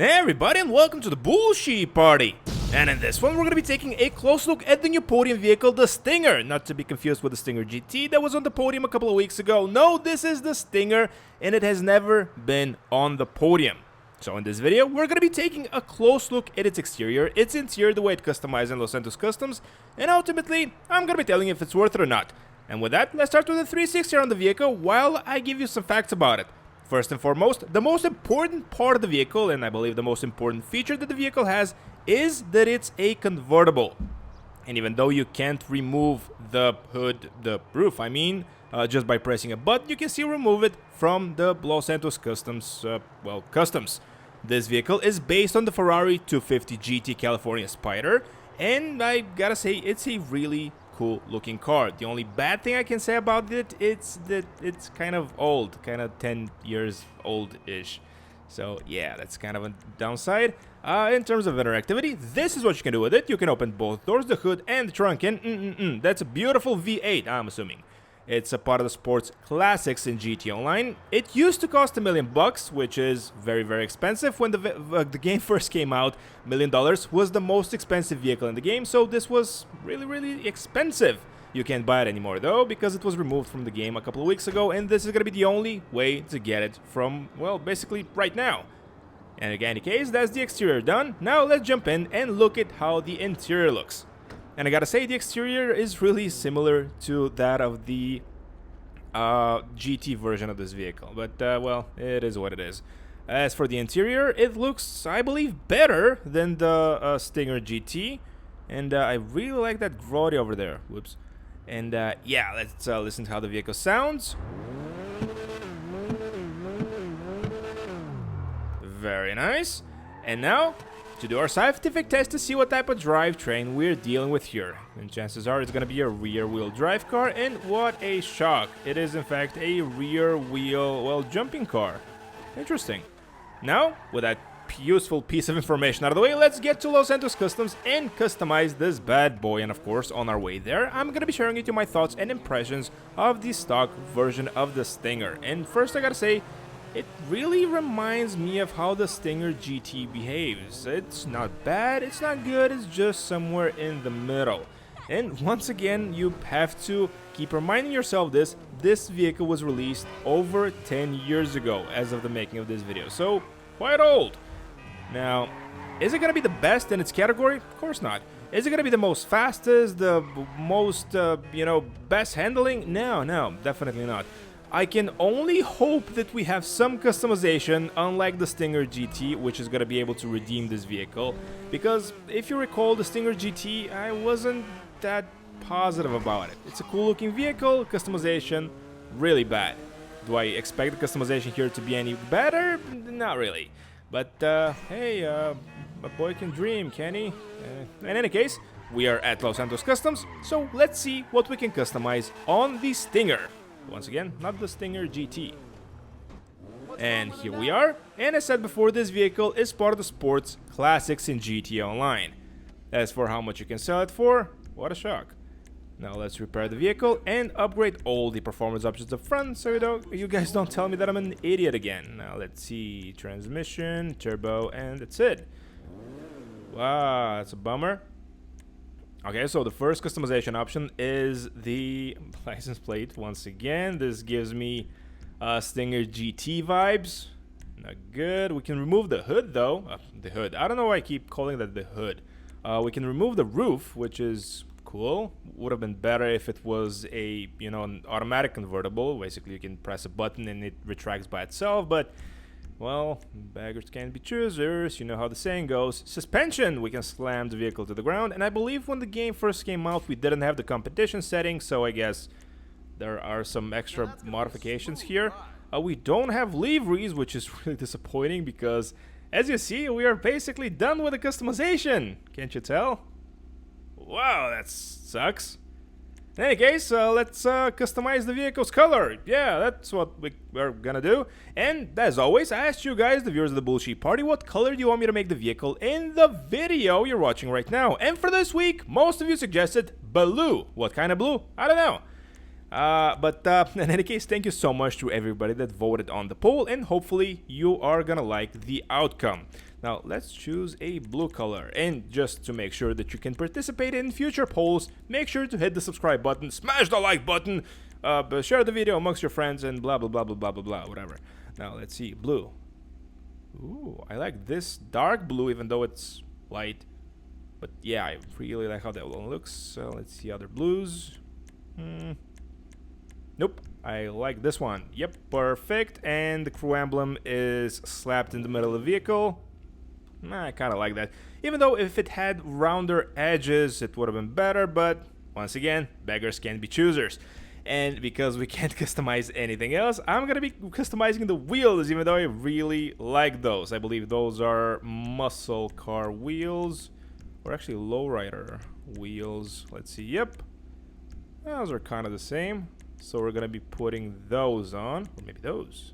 Hey everybody, and welcome to the Bullshit Party! And in this one we're going to be taking a close look at the new Podium vehicle, the Stinger, not to be confused with the Stinger GT that was on the Podium a couple of weeks ago. No, this is the Stinger, and it has never been on the Podium. So in this video, we're going to be taking a close look at its exterior, its interior, the way it customized in Los Santos Customs, and ultimately, I'm going to be telling you if it's worth it or not. And with that, let's start with the 360 on the vehicle while I give you some facts about it. First and foremost, the most important part of the vehicle, and I believe the most important feature that the vehicle has, is that it's a convertible. And even though you can't remove the hood, the roof, just by pressing a button, you can still remove it from the Los Santos Customs, customs. This vehicle is based on the Ferrari 250 GT California Spider, and I gotta say, it's a really cool looking car. The only bad thing I can say about it is that it's kind of old, kind of 10 years old-ish. So yeah, that's kind of a downside. In terms of interactivity, this is what you can do with it. You can open both doors, the hood and the trunk, and that's a beautiful V8, I'm assuming. It's a part of the sports classics in GT Online. It used to cost $1 million, which is very, very expensive. When the game first came out, $1 million was the most expensive vehicle in the game, so this was really, really expensive. You can't buy it anymore, though, because it was removed from the game a couple of weeks ago, and this is going to be the only way to get it from, well, basically right now. And in any case, that's the exterior done. Now let's jump in and look at how the interior looks. And I gotta say, the exterior is really similar to that of the GT version of this vehicle. But, well, it is what it is. As for the interior, it looks, I believe, better than the Stinger GT. And I really like that Grotti over there. Whoops. And, yeah, let's listen to how the vehicle sounds. Very nice. And now, to do our scientific test to see what type of drivetrain we're dealing with here. And chances are it's going to be a rear-wheel drive car, and what a shock. It is, in fact, a rear-wheel, well, jumping car. Interesting. Now, with that useful piece of information out of the way, let's get to Los Santos Customs and customize this bad boy. And of course, on our way there, I'm going to be sharing with you my thoughts and impressions of the stock version of the Stinger. And first, I gotta say, it really reminds me of how the Stinger GT behaves. It's not bad, it's not good, it's just somewhere in the middle. And once again, you have to keep reminding yourself this vehicle was released over 10 years ago as of the making of this video, so quite old. Now, is it going to be the best in its category? Of course not. Is it going to be the most fastest, the most, best handling? No, definitely not. I can only hope that we have some customization, unlike the Stinger GT, which is going to be able to redeem this vehicle. Because if you recall the Stinger GT, I wasn't that positive about it. It's a cool looking vehicle, customization, really bad. Do I expect the customization here to be any better? Not really. But, hey, a boy can dream, can he? In any case, we are at Los Santos Customs, so let's see what we can customize on the Stinger. Once again, not the Stinger GT. And here we are, and as said before, this vehicle is part of the sports classics in GT Online. As for how much you can sell it for, what a shock. Now let's repair the vehicle and upgrade all the performance options up front, so you guys don't tell me that I'm an idiot again. Now let's see, transmission, turbo, and that's it. Wow, that's a bummer. Okay, so the first customization option is the license plate. Once again, this gives me Stinger GT vibes. Not good. We can remove the hood, though. The hood. I don't know why I keep calling that the hood. We can remove the roof, which is cool. Would have been better if it was a, an automatic convertible. Basically, you can press a button and it retracts by itself, but well, beggars can't be choosers, you know how the saying goes. Suspension, we can slam the vehicle to the ground, and I believe when the game first came out we didn't have the competition setting, so I guess there are some extra modifications here. We don't have liveries, which is really disappointing because, as you see, we are basically done with the customization. Can't you tell? Wow, that sucks. In any case, let's customize the vehicle's color. Yeah, that's what we're gonna do. And as always, I asked you guys, the viewers of the Bullshit Party, what color do you want me to make the vehicle in the video you're watching right now. And for this week, most of you suggested blue. What kind of blue? I don't know. But in any case, thank you so much to everybody that voted on the poll, and hopefully you are gonna like the outcome. Now let's choose a blue color, and just to make sure that you can participate in future polls, make sure to hit the subscribe button, smash the like button, share the video amongst your friends, and blah blah blah blah blah blah blah, whatever. Now let's see, blue. Ooh, I like this dark blue even though it's light. But yeah, I really like how that one looks. So let's see other blues. Nope, I like this one. Yep, perfect. And the crew emblem is slapped in the middle of the vehicle. I kind of like that. Even though if it had rounder edges, it would have been better. But once again, beggars can't be choosers. And because we can't customize anything else, I'm going to be customizing the wheels, even though I really like those. I believe those are muscle car wheels, or actually lowrider wheels. Let's see. Yep. Those are kind of the same. So we're going to be putting those on. Or maybe those.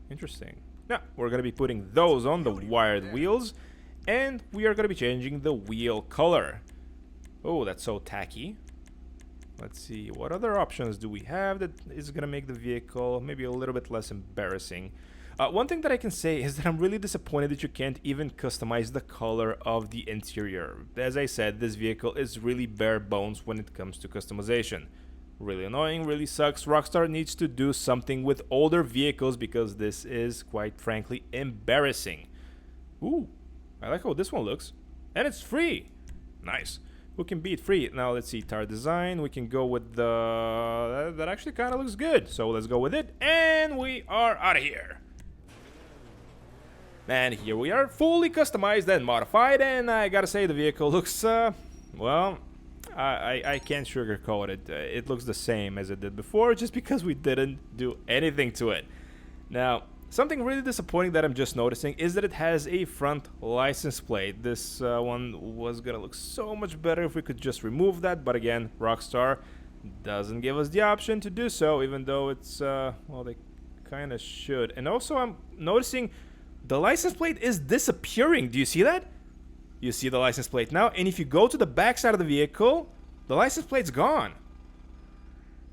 Interesting. No, we're going to be putting those on, the wired wheels. And we are going to be changing the wheel color. Oh, that's so tacky. Let's see, what other options do we have that is going to make the vehicle maybe a little bit less embarrassing? One thing that I can say is that I'm really disappointed that you can't even customize the color of the interior. As I said, this vehicle is really bare bones when it comes to customization. Really annoying, really sucks. Rockstar needs to do something with older vehicles because this is, quite frankly, embarrassing. Ooh, I like how this one looks. And it's free. Nice. Who can beat free? Now let's see, tire design. We can go with the... that actually kind of looks good. So let's go with it. And we are out of here. And here we are, fully customized and modified. And I gotta say, the vehicle looks, well, I can't sugarcoat it. It looks the same as it did before, just because we didn't do anything to it. Now, something really disappointing that I'm just noticing is that it has a front license plate. This one was gonna look so much better if we could just remove that, but again, Rockstar doesn't give us the option to do so, even though it's, well, they kind of should. And also, I'm noticing the license plate is disappearing. Do you see that? You see the license plate now, and if you go to the back side of the vehicle, the license plate's gone.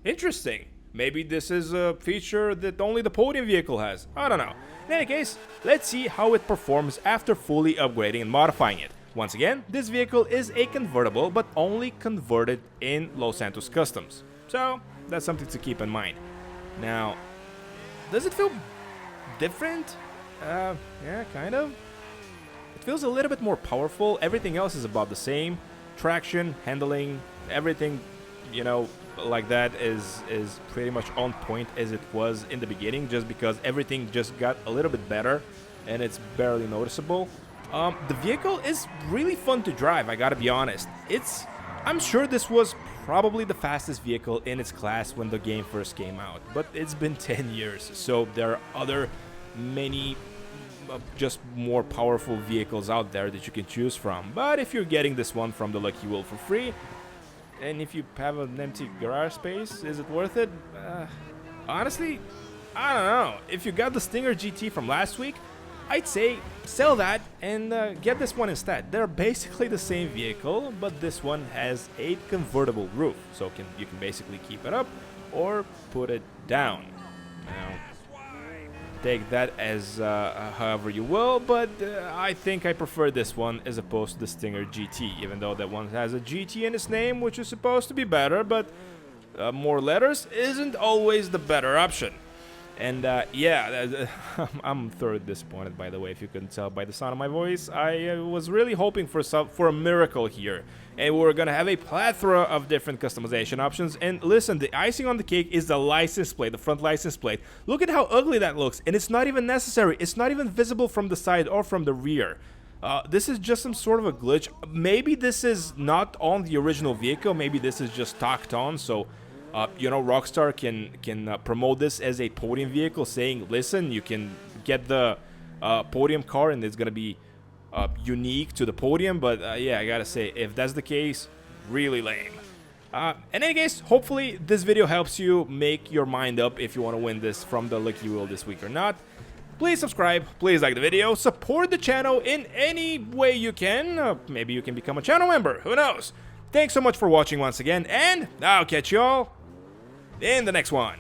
Interesting. Maybe this is a feature that only the Podium vehicle has. I don't know. In any case, let's see how it performs after fully upgrading and modifying it. Once again, this vehicle is a convertible, but only converted in Los Santos Customs. So, that's something to keep in mind. Now, does it feel different? Yeah, kind of. It feels a little bit more powerful. Everything else is about the same. Traction, handling, everything, you know, like that is pretty much on point as it was in the beginning, just because everything just got a little bit better and it's barely noticeable. The vehicle is really fun to drive, I gotta be honest. I'm sure this was probably the fastest vehicle in its class when the game first came out, but it's been 10 years, so there are other many just more powerful vehicles out there that you can choose from. But if you're getting this one from the Lucky Wheel for free, and if you have an empty garage space, is it worth it? Honestly, I don't know. If you got the Stinger GT from last week, I'd say sell that and get this one instead. They're basically the same vehicle, but this one has a convertible roof, so you can basically keep it up or put it down. Now, take that as however you will, but I think I prefer this one as opposed to the Stinger GT, even though that one has a GT in its name, which is supposed to be better, but more letters isn't always the better option. And yeah, I'm thoroughly disappointed, by the way, if you couldn't tell by the sound of my voice. I was really hoping for a miracle here, and we're gonna have a plethora of different customization options. And listen, the icing on the cake is the license plate, the front license plate. Look at how ugly that looks, and it's not even necessary. It's not even visible from the side or from the rear. This is just some sort of a glitch. Maybe this is not on the original vehicle. Maybe this is just tacked on, so you know, Rockstar can promote this as a Podium vehicle, saying, listen, you can get the Podium car and it's gonna be unique to the Podium. But yeah, I gotta say, if that's the case, really lame. In any case, hopefully this video helps you make your mind up if you want to win this from the Lucky Wheel this week or not. Please subscribe, please like the video, support the channel in any way you can. Maybe you can become a channel member, who knows? Thanks so much for watching once again, and I'll catch y'all in the next one.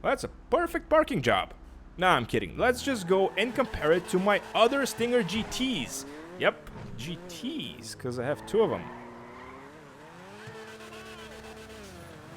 Well, that's a perfect parking job. Nah, I'm kidding. Let's just go and compare it to my other Stinger GTs. Yep, GTs, because I have 2 of them.